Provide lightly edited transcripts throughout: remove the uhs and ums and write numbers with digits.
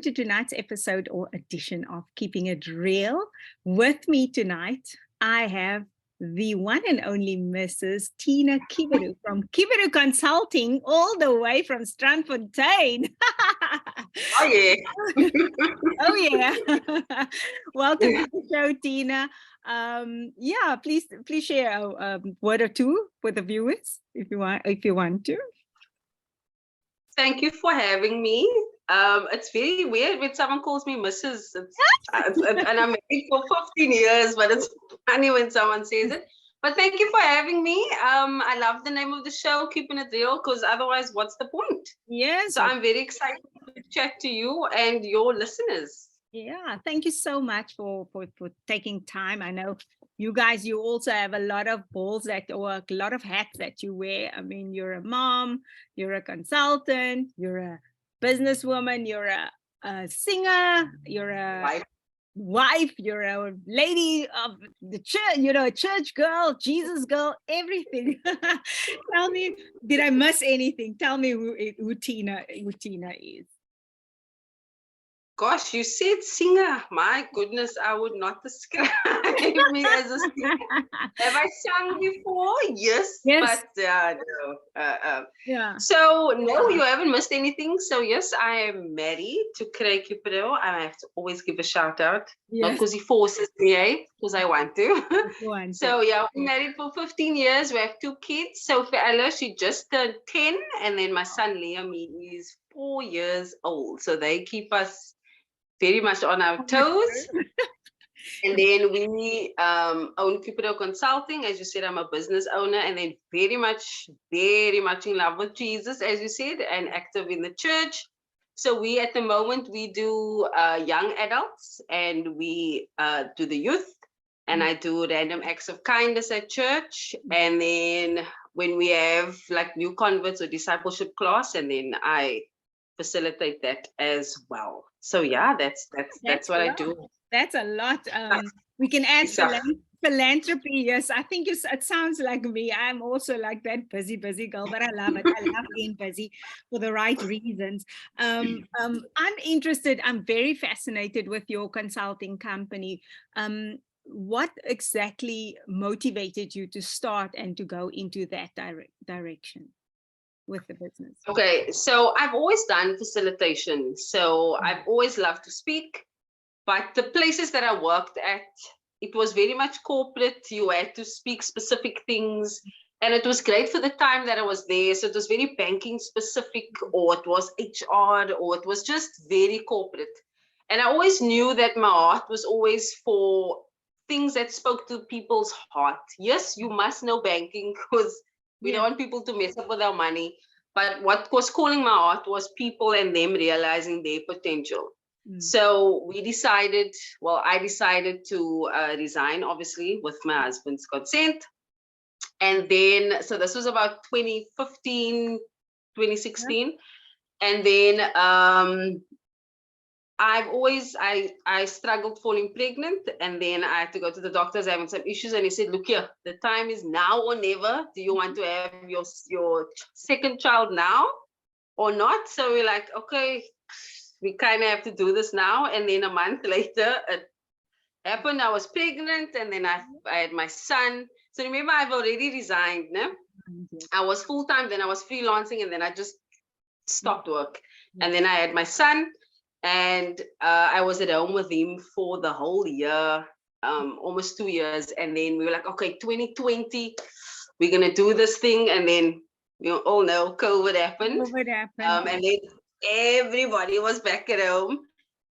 welcome to tonight's episode or edition of Keeping It Real. With me tonight, I have the one and only Mrs. Tina Kiberu from Kiberu Consulting, all the way from Strandfontein. Oh, yeah. Oh, yeah. Welcome to the show, Tina. Please share a word or two with the viewers if you want to. Thank you for having me. It's very weird when someone calls me Mrs. And I'm married for 15 years, but it's funny when someone says it. But thank you for having me. I love the name of the show, Keeping It Real, because otherwise, what's the point? Yes. So I'm very excited to chat to you and your listeners. Yeah, thank you so much for taking time. I know you guys, you also have a lot of balls or a lot of hats that you wear. I mean, you're a mom, you're a consultant, you're a businesswoman, you're a singer, you're a wife, you're a lady of the church, a church girl, Jesus girl, everything. Tell me, did I miss anything? Tell me who Tina is. Gosh, you said singer. My goodness, I would not describe me as a singer. Have I sung before? Yes. But no. Yeah. So no, you haven't missed anything. So yes, I am married to Craig Kiberu. I have to always give a shout out. Yes. Not because he forces me, because I want to. So yeah, we're married for 15 years. We have 2 kids. Sophie Ella, she just turned 10, and then my son Liam, he is 4 years old. So they keep us very much on our toes. And then we own Kiberu Consulting. As you said, I'm a business owner, and then very much in love with Jesus, as you said, and active in the church. So we, at the moment, we do young adults, and we do the youth, and I do random acts of kindness at church. And then when we have like new converts or discipleship class, and then I facilitate that as well. So yeah, that's what I do. That's a lot. We can add philanthropy. Yes, I think it sounds like me. I'm also like that busy girl, but I love it. I love being busy for the right reasons. I'm interested. I'm very fascinated with your consulting company. What exactly motivated you to start and to go into that direction with the business? Okay, so I've always done facilitation. So I've always loved to speak, but the places that I worked at, it was very much corporate. You had to speak specific things, and it was great for the time that I was there. So it was very banking specific, or it was HR, or it was just very corporate. And I always knew that my heart was always for things that spoke to people's heart. Yes, you must know banking, because we don't want people to mess up with our money. But what was calling my heart was people and them realizing their potential. So I decided to resign, obviously, with my husband's consent. And then, so this was about 2015, 2016. And then I struggled falling pregnant, and then I had to go to the doctors having some issues, and he said, look here, the time is now or never. Do you want to have your second child now or not? So we're like, okay, we kind of have to do this now. And then a month later, it happened. I was pregnant, and then I had my son. So remember, I've already resigned. No? I was full-time, then I was freelancing, and then I just stopped work. And then I had my son. And I was at home with him for the whole year, almost 2 years. And then we were like, okay, 2020, we're going to do this thing. And then, all know COVID happened. And then everybody was back at home.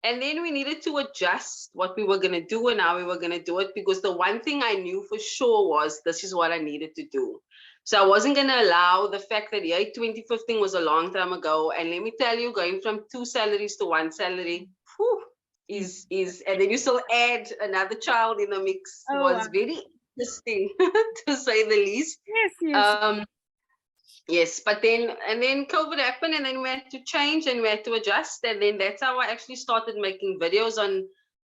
And then we needed to adjust what we were going to do and how we were going to do it. Because the one thing I knew for sure was this is what I needed to do. So I wasn't going to allow the fact that 2015 was a long time ago. And let me tell you, going from 2 salaries to 1 salary is and then you still add another child in the mix was very interesting, to say the least. Yes, but then COVID happened, and then we had to change and we had to adjust. And then that's how I actually started making videos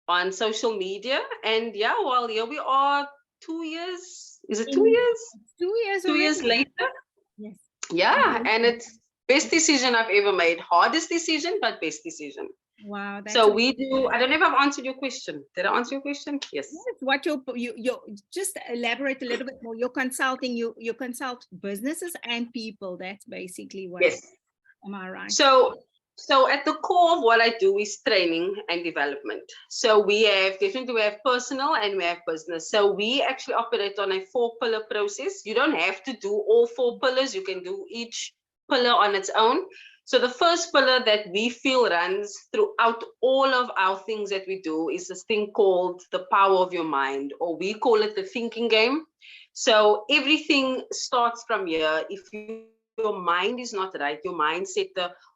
on social media. And yeah, well, here we are 2 years. Is it 2 years? 2 years. 2 years later. Yes. Yeah, and it's best decision I've ever made. Hardest decision, but best decision. Wow, that's So we do, I don't know if I've answered your question. Did I answer your question? Yes. yes, what you just elaborate a little bit more. You're consulting, you consult businesses and people. That's basically what, Yes. am I right? So at the core of what I do is training and development. So we have personal and we have business. So we actually operate on a 4-pillar process. You don't have to do all 4 pillars. You can do each pillar on its own. So the first pillar that we feel runs throughout all of our things that we do is this thing called the power of your mind, or we call it the thinking game. So everything starts from here. If your mind is not right, your mindset,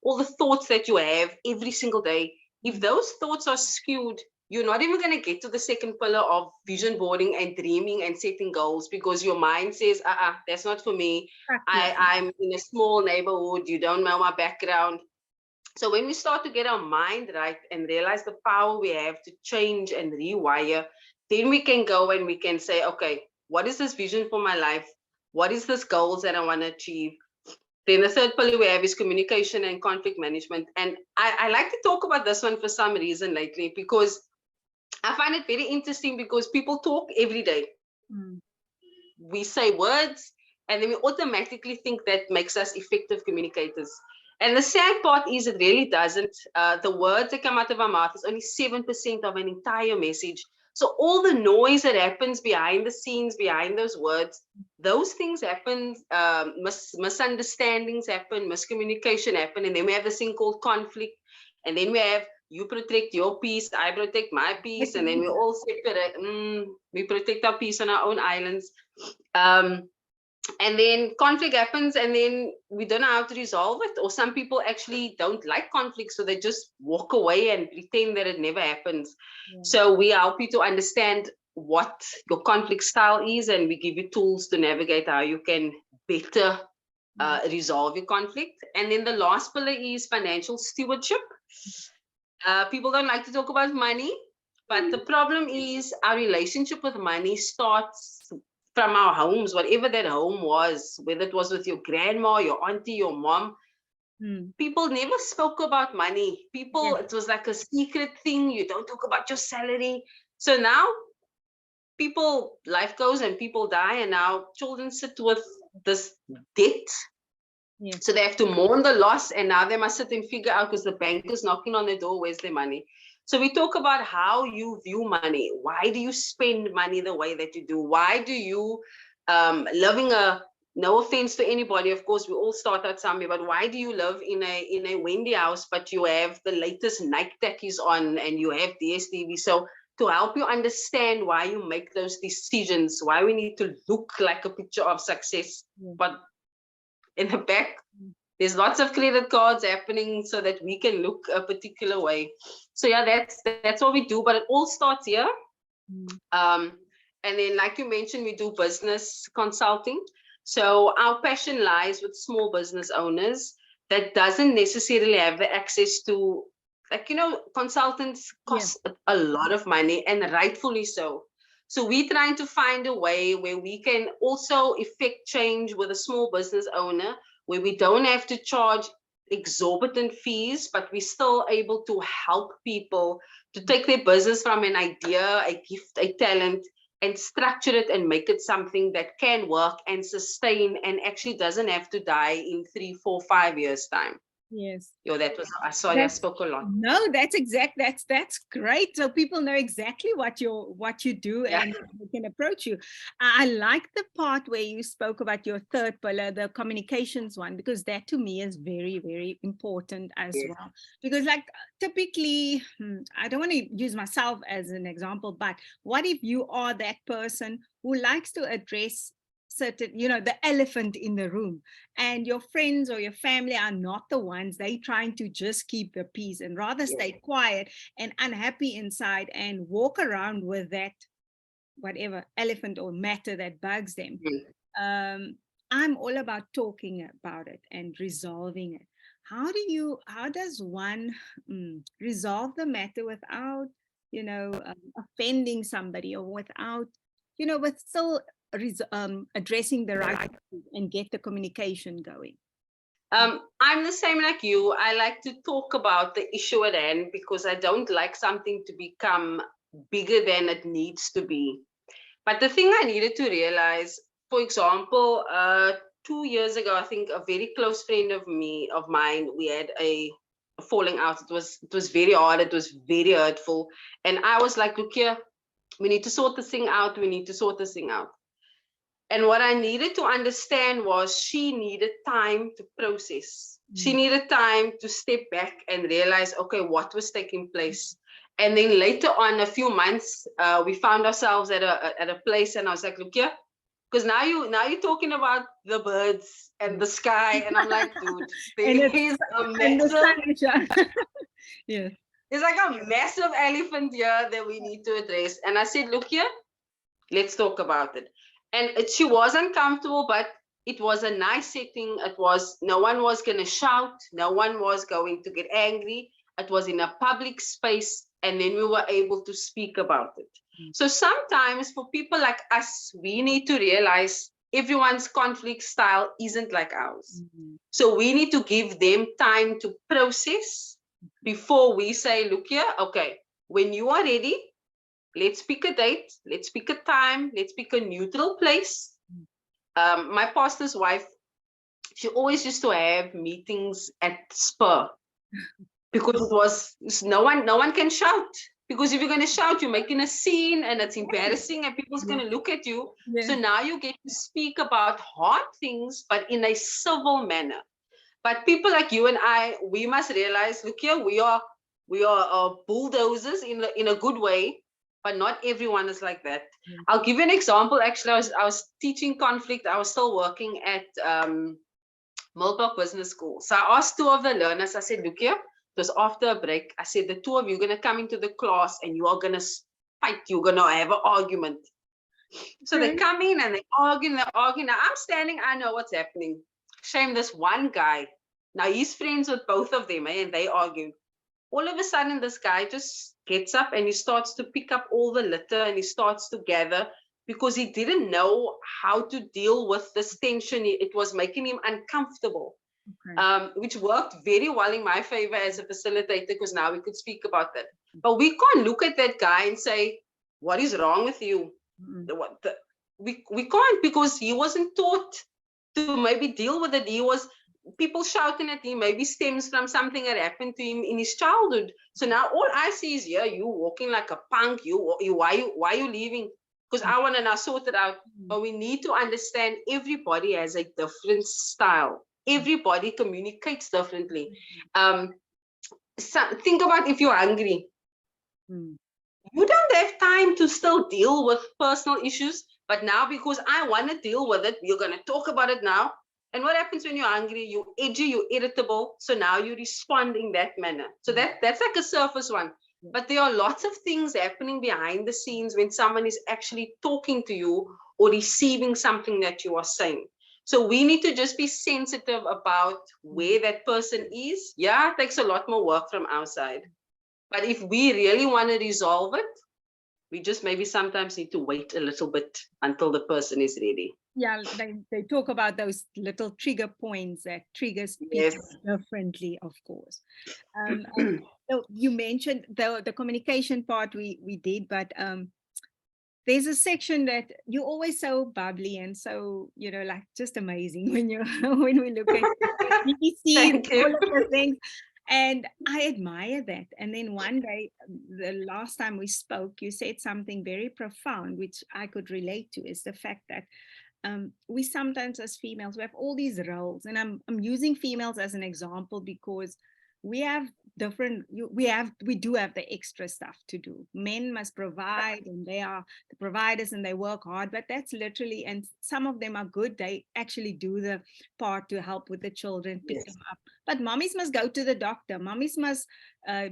all the thoughts that you have every single day, if those thoughts are skewed, you're not even going to get to the second pillar of vision boarding and dreaming and setting goals, because your mind says, that's not for me. I'm in a small neighborhood. You don't know my background. So when we start to get our mind right and realize the power we have to change and rewire, then we can go and we can say, okay, what is this vision for my life? What is this goals that I want to achieve? Then the third pillar we have is communication and conflict management. And I like to talk about this one for some reason lately, because I find it very interesting, because people talk every day. Mm. We say words, and then we automatically think that makes us effective communicators. And the sad part is it really doesn't. The words that come out of our mouth is only 7% of an entire message. So all the noise that happens behind the scenes, behind those words, those things happen, misunderstandings happen, miscommunication happen, and then we have this thing called conflict. And then we have, you protect your peace, I protect my peace, and then we all separate. We protect our peace on our own islands. And then conflict happens, and then we don't know how to resolve it. Or some people actually don't like conflict, so they just walk away and pretend that it never happens. Yeah. So we help you to understand what your conflict style is, and we give you tools to navigate how you can better resolve your conflict. And then the last pillar is financial stewardship. People don't like to talk about money, but the problem is our relationship with money starts from our homes, whatever that home was, whether it was with your grandma, your auntie, your mom. People never spoke about money. It was like a secret thing. You don't talk about your salary. So now life goes and people die, and now children sit with this debt. Yes. So they have to mourn the loss, and now they must sit and figure out, because the bank is knocking on their door, where's their money? So we talk about how you view money. Why do you spend money the way that you do? Why do you, no offense to anybody, of course, we all start out somewhere, but why do you live in a Wendy house, but you have the latest Nike tackies on and you have DSTV? So to help you understand why you make those decisions, why we need to look like a picture of success, but in the back, there's lots of credit cards happening so that we can look a particular way. So yeah, that's what we do, but it all starts here. And then, like you mentioned, we do business consulting. So our passion lies with small business owners that doesn't necessarily have the access to, consultants cost a lot of money, and rightfully so. So we're trying to find a way where we can also effect change with a small business owner, where we don't have to charge exorbitant fees, but we're still able to help people to take their business from an idea, a gift, a talent, and structure it and make it something that can work and sustain and actually doesn't have to die in 3, 4, 5 years' time. Yes. I spoke a lot. No, that's great. So people know exactly what you do and they can approach you. I like the part where you spoke about your third pillar, the communications one, because that to me is very, very important as well. Because like typically, I don't want to use myself as an example, but what if you are that person who likes to address certain, the elephant in the room, and your friends or your family are not the ones, they trying to just keep the peace and rather stay quiet and unhappy inside and walk around with that whatever elephant or matter that bugs them. I'm all about talking about it and resolving it. How does one resolve the matter without offending somebody, or without with still addressing the right and get the communication going? I'm the same like you. I like to talk about the issue at hand because I don't like something to become bigger than it needs to be. But the thing I needed to realize, for example, 2 years ago, I think a very close friend of mine, we had a falling out. It was very hard. It was very hurtful. And I was like, look here, we need to sort this thing out. We need to sort this thing out. And what I needed to understand was she needed time to process. She needed time to step back and realize, okay, what was taking place. And then later on, a few months, we found ourselves at a place, and I was like, look here, because now you're talking about the birds and the sky, and I'm like, dude, there is a massive, yeah. there's like a massive elephant here that we need to address. And I said, look here, let's talk about it. And she was uncomfortable, but it was a nice setting. It was, no one was going to shout. No one was going to get angry. It was in a public space. And then we were able to speak about it. So sometimes for people like us, we need to realize everyone's conflict style isn't like ours. So we need to give them time to process before we say, look here, okay, when you are ready, let's pick a date, let's pick a time, let's pick a neutral place. My pastor's wife, she always used to have meetings at Spur because it was no one can shout. Because if you're going to shout, you're making a scene and it's embarrassing and people's going to look at you. So now you get to speak about hard things, but in a civil manner. But people like you and I, we must realize, look here, we are bulldozers in a good way. But not everyone is like that. I'll give you an example. Actually, I was teaching conflict. I was still working at Millbrook Business School. So I asked two of the learners, I said, look here, it was after a break. I said, the two of you are going to come into the class and you are going to fight. You're going to have an argument. So they come in and they argue. Now I'm standing, I know what's happening. Shame this one guy. Now he's friends with both of them, and they argue. All of a sudden, this guy just gets up and he starts to pick up all the litter and he starts to gather because he didn't know how to deal with this tension. It was making him uncomfortable, which worked very well in my favor as a facilitator because now we could speak about that. But we can't look at that guy and say, what is wrong with you? We can't, because he wasn't taught to maybe deal with it. People shouting at him maybe stems from something that happened to him in his childhood. So now all I see is, yeah, you walking like a punk. Why are you leaving? Because I want to now sort it out. But we need to understand everybody has a different style. Everybody communicates differently. So think about if you're hungry. You don't have time to still deal with personal issues. But now, because I want to deal with it, you're going to talk about it now. And what happens when you're angry? You're edgy, you're irritable. So now you respond in that manner. So that's like a surface one. But there are lots of things happening behind the scenes when someone is actually talking to you or receiving something that you are saying. So we need to just be sensitive about where that person is. Yeah, it takes a lot more work from our side. But if we really want to resolve it, we just maybe sometimes need to wait a little bit until the person is ready. Yeah, they talk about those little trigger points that triggers people differently, of course. And so you mentioned the communication part we did, but there's a section that you're always so bubbly and so, like just amazing when we look at you see all of the things. And I admire that. And then one day, the last time we spoke, you said something very profound, which I could relate to, is the fact that we sometimes as females, we have all these roles. And I'm using females as an example because we have we do have the extra stuff to do. Men must provide, and they are the providers and they work hard, but that's literally, and some of them are good, they actually do the part to help with the children, pick them up. But mommies must go to the doctor, mommies must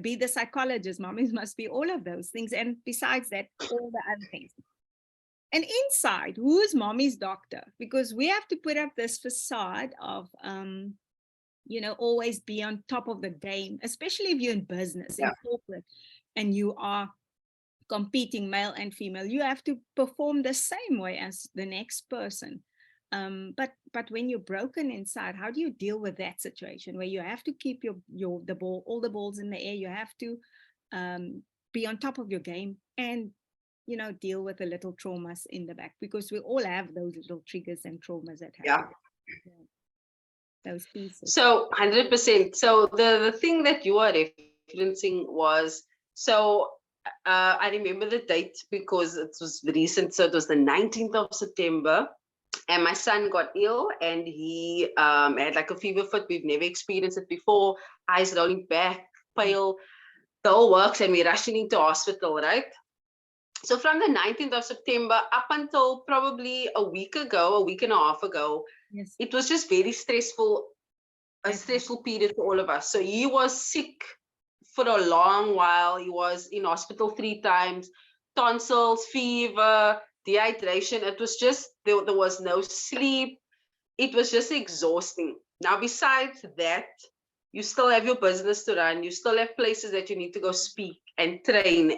be the psychologist, mommies must be all of those things, and besides that, all the other things. And inside, who's mommy's doctor? Because we have to put up this facade of always be on top of the game, especially if you're in business, in corporate, and you are competing, male and female. You have to perform the same way as the next person. But when you're broken inside, how do you deal with that situation where you have to keep all the balls in the air? You have to be on top of your game and, deal with the little traumas in the back, because we all have those little triggers and traumas that happen. Those pieces. So 100%. So the thing that you are referencing was, so I remember the date because it was recent. So it was the 19th of September. And my son got ill and he had like a fever fit. We've never experienced it before. Eyes rolling back, pale, the whole works, and we're rushing into hospital, right? So from the 19th of September up until probably a week and a half ago, yes, it was just very stressful, a stressful period for all of us. So he was sick for a long while. He was in hospital 3 times, tonsils, fever, dehydration. It was just, there was no sleep. It was just exhausting. Now, besides that, you still have your business to run. You still have places that you need to go speak and train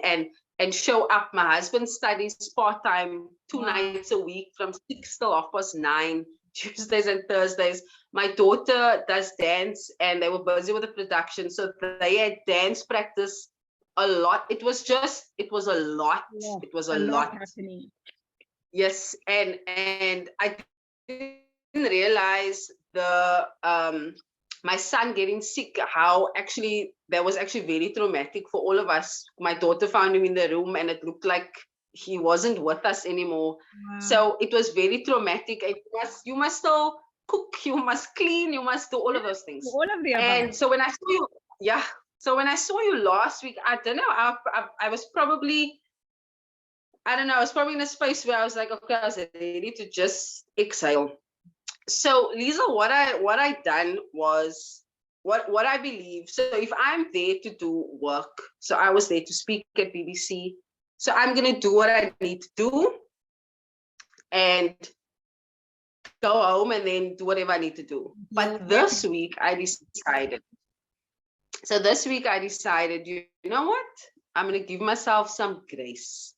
and show up. My husband studies part-time 2 nights a week from 6 till 9:30, Tuesdays and Thursdays. My daughter does dance and they were busy with the production. So they had dance practice a lot. It was a lot. Yeah, it was a lot happening. Yes. And I didn't realize my son getting sick, how actually that was actually very traumatic for all of us. My daughter found him in the room and it looked like he wasn't with us anymore. Wow. So it was very traumatic. And you must still cook, you must clean, you must do all of those things. All of the above. And so when I saw you, so when I saw you last week, I don't know, I was probably, I don't know, I was probably in a space where I was like, okay, I was ready to just exhale. So Lisa, what I done was what I believe. So if I'm there to do work, so I was there to speak at BBC. So I'm gonna do what I need to do and go home and then do whatever I need to do. But this week I decided. So this week I decided, you know what? I'm gonna give myself some grace.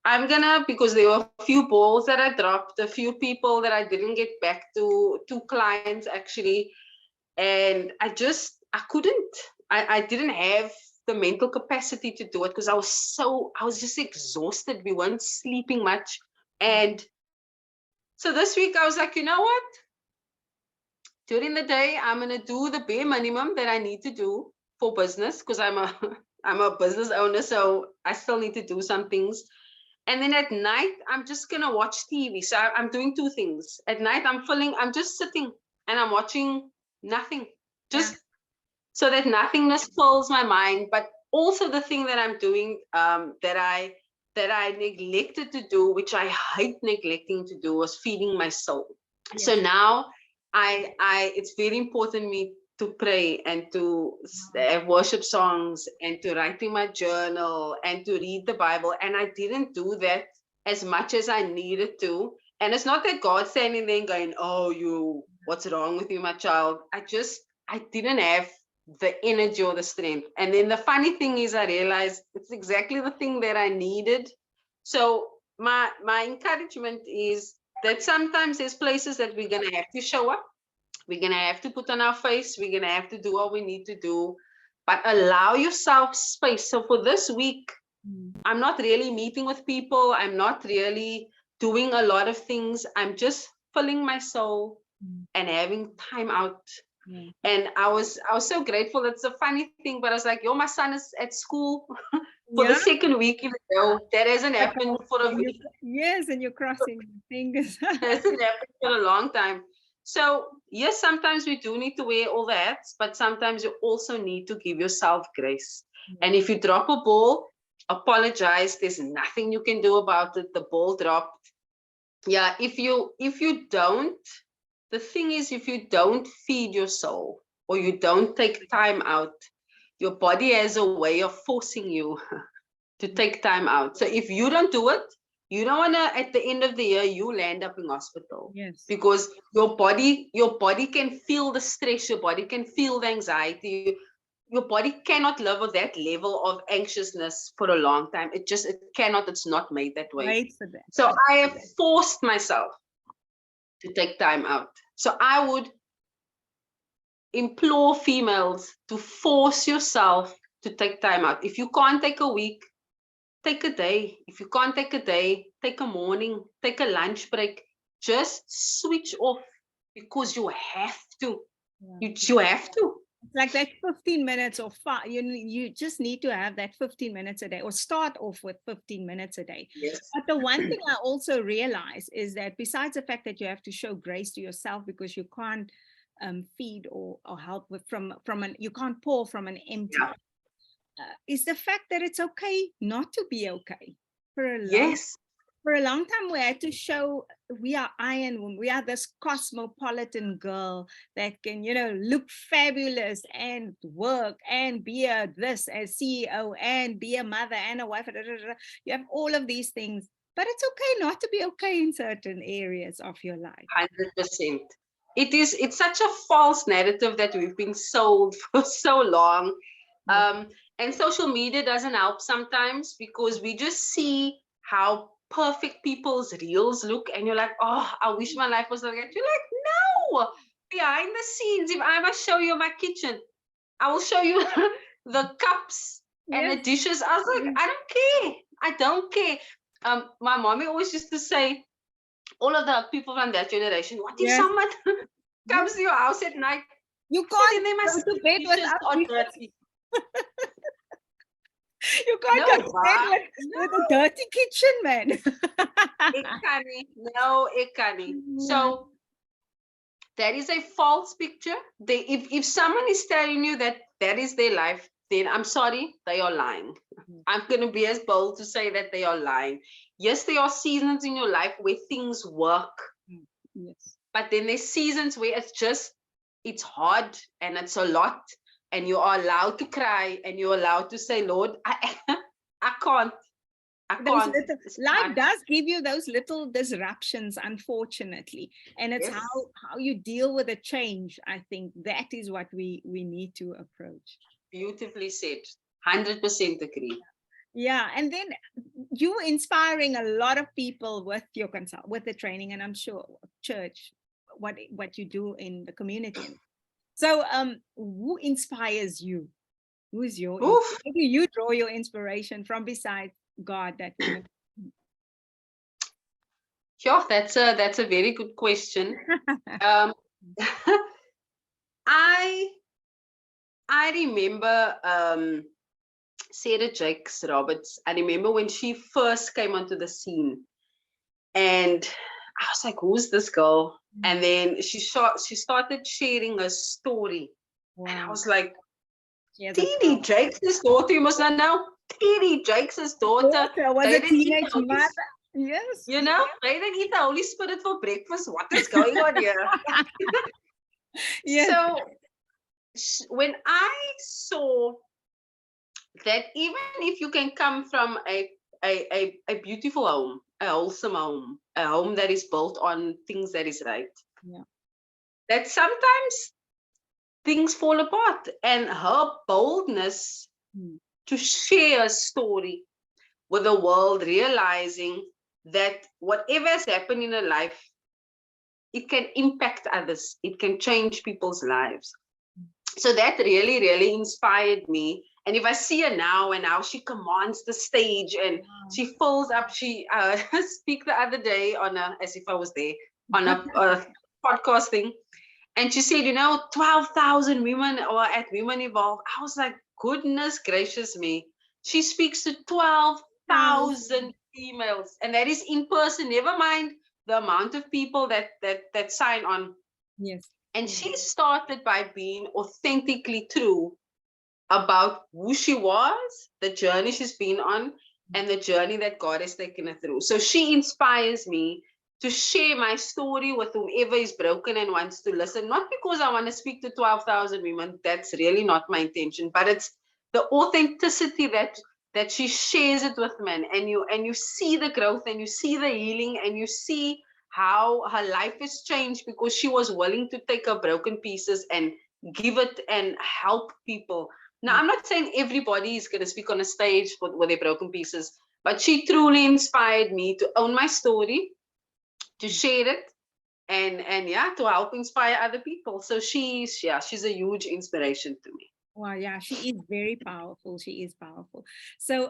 I'm gonna, because there were a few balls that I dropped, a few people that I didn't get back to, 2 clients actually. And I couldn't, I didn't have the mental capacity to do it because I was just exhausted. We weren't sleeping much. And so this week I was like, you know what? During the day, I'm gonna do the bare minimum that I need to do for business because I'm a business owner, so I still need to do some things. And then at night, I'm just going to watch TV. So I'm doing 2 things. At night, I'm just sitting and I'm watching nothing. Just so that nothingness fills my mind. But also the thing that I'm doing that I neglected to do, which I hate neglecting to do, was feeding my soul. Yes. So now it's very important to me to pray and to have worship songs and to write in my journal and to read the Bible. And I didn't do that as much as I needed to. And it's not that God's standing there going, oh, what's wrong with you, my child? I didn't have the energy or the strength. And then the funny thing is I realized it's exactly the thing that I needed. So my encouragement is that sometimes there's places that we're going to have to show up. We're going to have to put on our face. We're going to have to do what we need to do, but allow yourself space. So for this week, I'm not really meeting with people. I'm not really doing a lot of things. I'm just filling my soul and having time out. And I was so grateful. That's a funny thing, but I was like, my son is at school for the 2nd week in a row. That hasn't happened for a week. Yes, and you're crossing fingers. That hasn't happened for a long time. So yes, sometimes we do need to wear all the hats, but sometimes you also need to give yourself grace. And if you drop a ball, apologize. There's nothing you can do about it. The ball dropped. Yeah, if you don't, the thing is, if you don't feed your soul or you don't take time out, your body has a way of forcing you to take time out. So if you don't do it, you don't want to, at the end of the year, you land up in hospital. Yes. Because your body can feel the stress, your body can feel the anxiety. Your body cannot live with that level of anxiousness for a long time. It cannot, it's not made that way. Right for that. So I have forced myself to take time out. So I would implore females to force yourself to take time out. If you can't take a week, take a day. If you can't take a day, take a morning, take a lunch break. Just switch off, because you have to. You have to. It's like that 15 minutes or you just need to have that 15 minutes a day, or start off with 15 minutes a day. Yes. But the one thing I also realize is that besides the fact that you have to show grace to yourself, because you can't feed or help with you can't pour from an empty, is the fact that it's okay not to be okay. For a long time, we had to show we are Iron Woman. We are this cosmopolitan girl that can, look fabulous and work and be this as CEO and be a mother and a wife. You have all of these things, but it's okay not to be okay in certain areas of your life. 100%. It's such a false narrative that we've been sold for so long. And social media doesn't help sometimes, because we just see how perfect people's reels look, and you're like, oh, I wish my life was like that. You're like, no, behind the scenes, if I must show you my kitchen, I will show you the cups and the dishes. I was like, I don't care. My mommy always used to say, all of the people from that generation, what if someone comes to your house at night? You can't go to bed without you can't go to bed with a dirty kitchen, man. It can't. So that is a false picture. If someone is telling you that is their life, then I'm sorry, they are lying. I'm going to be as bold to say that they are lying. Yes, there are seasons in your life where things work. Yes. But then there's seasons where it's hard and it's a lot. And you are allowed to cry, and you're allowed to say, Lord, I can't. Life does give you those little disruptions, unfortunately. And it's how you deal with a change. I think that is what we need to approach. Beautifully said. 100% agree. Yeah. And then you inspiring a lot of people with your with the training, and I'm sure church, what you do in the community. So who inspires you? Who is where do you draw your inspiration from besides God? Sure, that's a very good question. I remember Sarah Jakes Roberts. I remember when she first came onto the scene, and I was like, who's this girl? And then she started sharing a story. Wow. And I was like, T.D. Jakes' daughter, you must not know. T.D. Jakes' daughter was a teenage mother. Yes. They didn't eat the Holy Spirit for breakfast. What is going on here? So when I saw that even if you can come from a beautiful home, a wholesome home, a home that is built on things that is right, that sometimes things fall apart. And her boldness to share a story with the world, realizing that whatever has happened in her life, it can impact others, it can change people's lives. So that really, really inspired me. And if I see her now, and how she commands the stage, and she fills up, she speak the other day on as if I was there, on a podcast thing. And she said, 12,000 women are at Women Evolve. I was like, goodness gracious me. She speaks to 12,000 females, and that is in person, never mind the amount of people that sign on. Yes. And she started by being authentically true about who she was, the journey she's been on, and the journey that God has taken her through. So she inspires me to share my story with whoever is broken and wants to listen. Not because I want to speak to 12,000 women. That's really not my intention. But it's the authenticity that she shares it with men. And you see the growth, and you see the healing, and you see how her life has changed because she was willing to take her broken pieces and give it and help people. Now, I'm not saying everybody is going to speak on a stage with their broken pieces, but she truly inspired me to own my story, to share it, and yeah, to help inspire other people. So she's a huge inspiration to me. Wow, yeah, she is very powerful. She is powerful. So,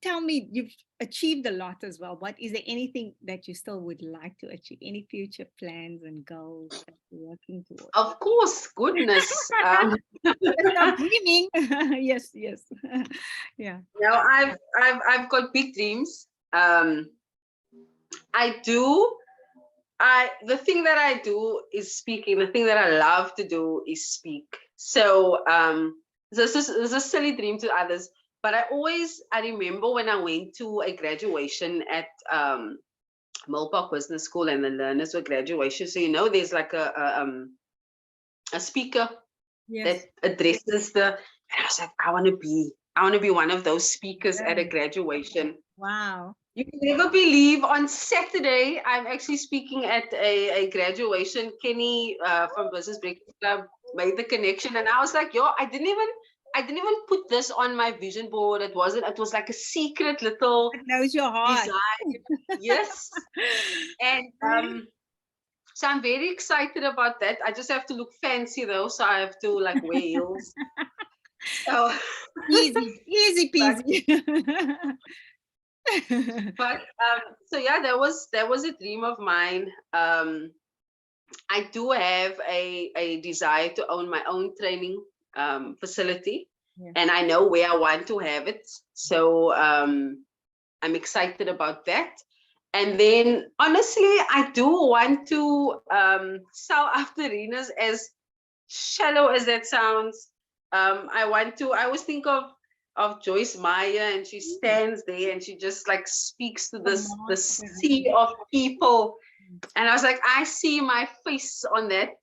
tell me, you've achieved a lot as well. What is there anything that you still would like to achieve? Any future plans and goals that you're working towards? Of course, goodness. Let's stop dreaming. Yes, yes. Yeah. Now I've got big dreams. I do. The thing that I do is speaking. The thing that I love to do is speak. So this is a silly dream to others, but I remember when I went to a graduation at Millpark Business School, and the learners were graduation. So there's like a speaker Yes. that addresses and I was like, I want to be one of those speakers at a graduation. Wow. You can never believe, on Saturday, I'm actually speaking at a graduation. Kenny from Business Breakfast Club made the connection, and I was like, yo, I didn't even put this on my vision board. It was like a secret little It knows your heart. design. Yes. And so I'm very excited about that. I just have to look fancy though, so I have to like wear heels. So easy peasy. But so yeah, that was a dream of mine. I do have a desire to own my own training facility, and I know where I want to have it. So I'm excited about that. And then honestly, I do want to sell after arenas, as shallow as that sounds. I always think of Joyce Meyer, and she stands there and she just like speaks to this sea of people, and I was like, I see my face on that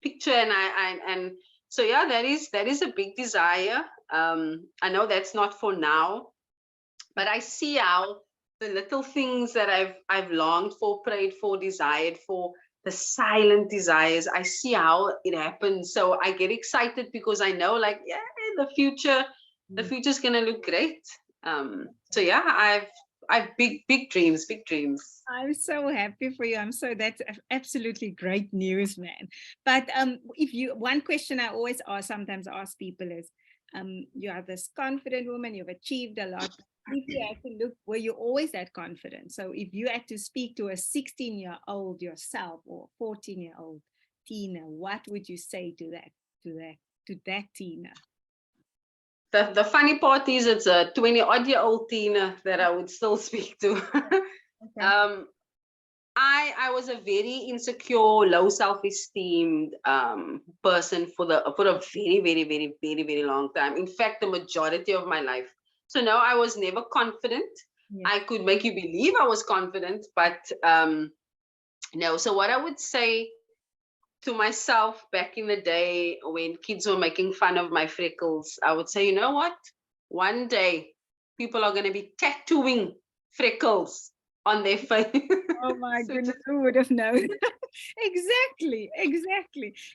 picture, and so yeah, that is a big desire. I know that's not for now, but I see how the little things that I've longed for, prayed for, desired for, the silent desires, I see how it happens. So I get excited because I know, like, yeah, the future's gonna look great. So yeah, I've big dreams. I'm so happy for you. That's absolutely great news, man. But one question I always sometimes ask people is, you are this confident woman, you've achieved a lot. If you had to look, were you always that confident? So if you had to speak to a 16-year-old yourself, or 14-year-old Tina, what would you say to that Tina? The funny part is, it's a 20-odd-year-old Tina that I would still speak to. Okay. I was a very insecure, low self-esteem person for a very, very, very, very, very long time. In fact, the majority of my life. So no, I was never confident. Yeah. I could make you believe I was confident, but no. So what I would say to myself back in the day, when kids were making fun of my freckles, I would say, you know what? One day people are going to be tattooing freckles on their face. Oh my goodness, who would have known? Exactly.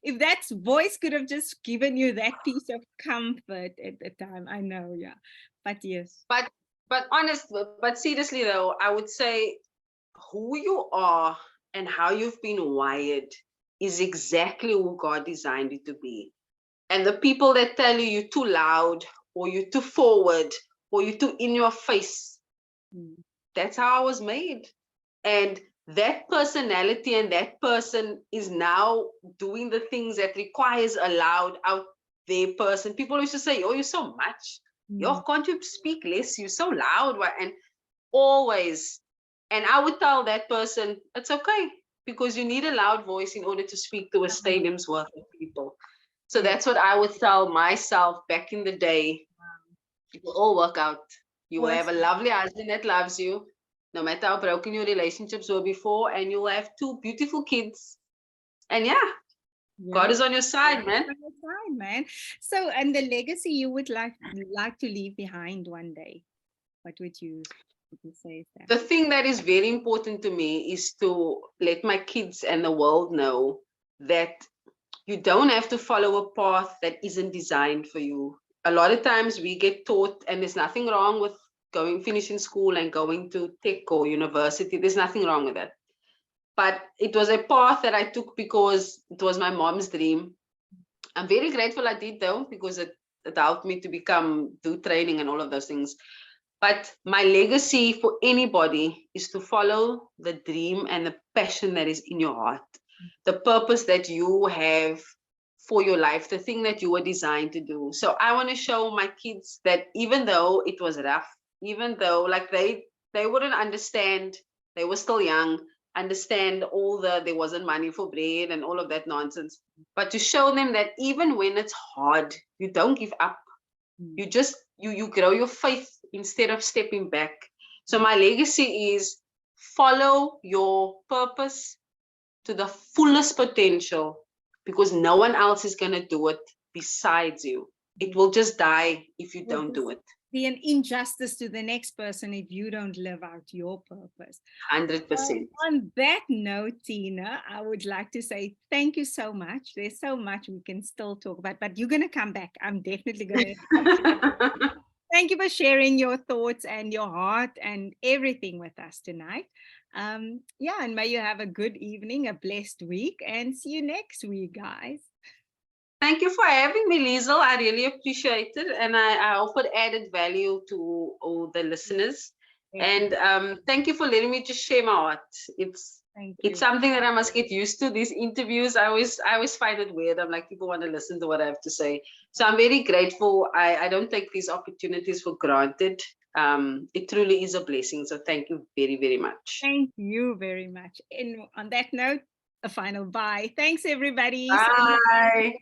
If that voice could have just given you that piece of comfort at the time, I know, yeah. But yes. But seriously though, I would say who you are and how you've been wired is exactly who God designed you to be. And the people that tell you you're too loud, or you're too forward, or you're too in your face, that's how I was made. And that personality and that person is now doing the things that requires a loud out there person. People used to say, oh, you're so much. Yo, can't you speak less? You're so loud. And always. And I would tell that person, it's okay, because you need a loud voice in order to speak to a stadium's worth of people. So that's what I would tell myself back in the day. It will all work out. You will have a lovely husband that loves you, no matter how broken your relationships were before, and you'll have 2 beautiful kids. And God is on your side, man. On your side, man. So, and the legacy you would like to leave behind one day, what would you say is that? The thing that is very important to me is to let my kids and the world know that you don't have to follow a path that isn't designed for you. A lot of times we get taught, and there's nothing wrong with finishing school and going to tech or university. There's nothing wrong with that. but it was a path that I took because it was my mom's dream. I'm very grateful I did though, because it helped me to do training and all of those things. But my legacy for anybody is to follow the dream and the passion that is in your heart, the purpose that you have for your life, the thing that you were designed to do. So I want to show my kids that even though it was rough, even though like they wouldn't understand, they were still young, understand there wasn't money for bread and all of that nonsense, but to show them that even when it's hard, you don't give up. You just you grow your faith instead of stepping back. So my legacy is follow your purpose to the fullest potential, because no one else is going to do it besides you. It will just die if you don't do it. Be an injustice to the next person if you don't live out your purpose. 100%. On that note, Tina, I would like to say thank you so much. There's so much we can still talk about, but you're going to come back. I'm definitely going to. Thank you for sharing your thoughts and your heart and everything with us tonight. And may you have a good evening, a blessed week, and see you next week, guys. Thank you for having me, Liesl. I really appreciate it. And I hope it added value to all the listeners. And thank you for letting me just share my heart. It's something that I must get used to, these interviews. I always find it weird. I'm like, people want to listen to what I have to say. So I'm very grateful. I don't take these opportunities for granted. It truly is a blessing. So thank you very, very much. Thank you very much. And on that note, a final bye. Thanks, everybody. Bye.